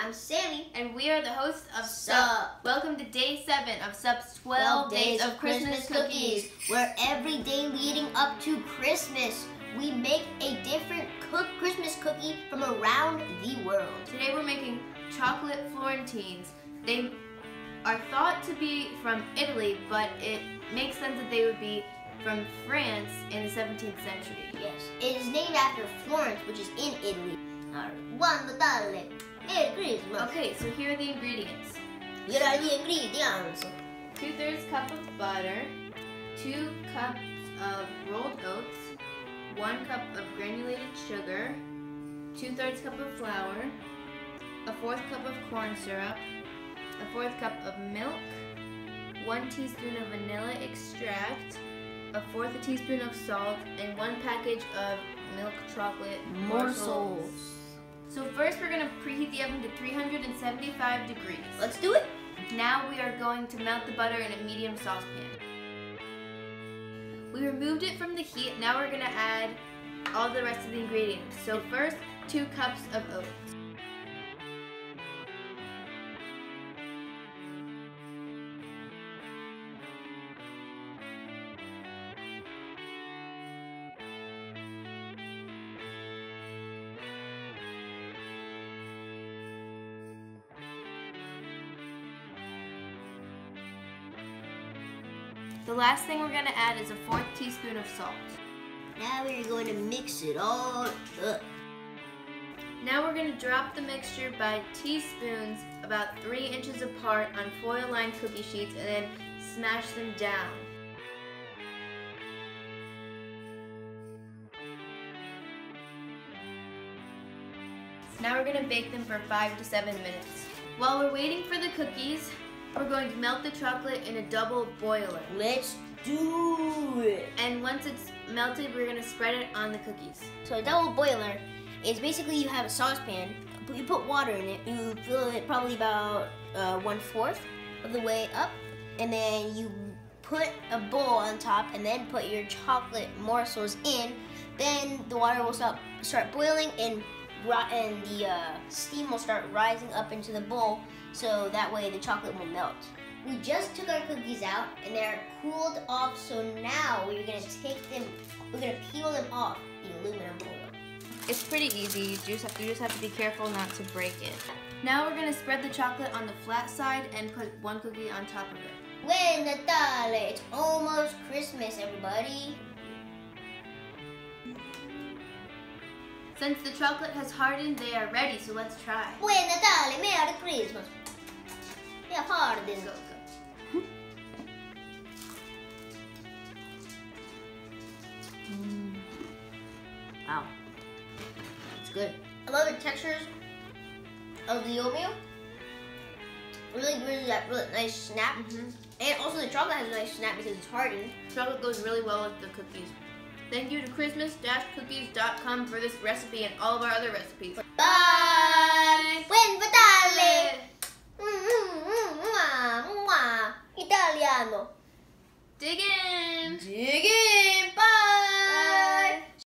I'm Sammy. And we are the hosts of Sup. Welcome to day 7 of Sup's 12 Days of Christmas Cookies. Where every day leading up to Christmas, we make a different Christmas cookie from around the world. Today we're making chocolate Florentines. They are thought to be from Italy, but it makes sense that they would be from France in the 17th century. Yes. It is named after Florence, which is in Italy. Buon Natale. Merry Christmas. Okay, so here are the ingredients. Here are the ingredients. 2/3 cup of butter, 2 cups of rolled oats, 1 cup of granulated sugar, 2/3 cup of flour, a 1/4 cup of corn syrup, a 1/4 cup of milk, 1 teaspoon of vanilla extract, a 1/4 teaspoon of salt, and 1 package of milk chocolate morsels. So first we're going to preheat the oven to 375 degrees. Let's do it. Now we are going to melt the butter in a medium saucepan. We removed it from the heat. Now we're going to add all the rest of the ingredients. So first, 2 cups of oats. The last thing we're going to add is a 1/4 teaspoon of salt. Now we're going to mix it all up. Now we're going to drop the mixture by teaspoons about 3 inches apart on foil-lined cookie sheets and then smash them down. Now we're going to bake them for 5 to 7 minutes. While we're waiting for the cookies, we're going to melt the chocolate in a double boiler. Let's do it. And once it's melted, we're gonna spread it on the cookies. So a double boiler is basically you have a saucepan, but you put water in it, you fill it probably about 1/4 of the way up, and then you put a bowl on top and then put your chocolate morsels in. Then the water will start boiling and the steam will start rising up into the bowl, so that way the chocolate will melt. We just took our cookies out and they're cooled off, so now we're gonna peel them off the aluminum foil. It's pretty easy, you just have to be careful not to break it. Now we're gonna spread the chocolate on the flat side and put 1 cookie on top of it. Buon Natale! It's almost Christmas, everybody. Since the chocolate has hardened, they are ready, so let's try. Buon Natale! Merry Christmas! They're hardened. Go. Wow. It's good. I love the textures of the oatmeal. Really gives that really nice snap. And also the chocolate has a nice snap because it's hardened. Chocolate goes really well with the cookies. Thank you to Christmas-cookies.com for this recipe and all of our other recipes.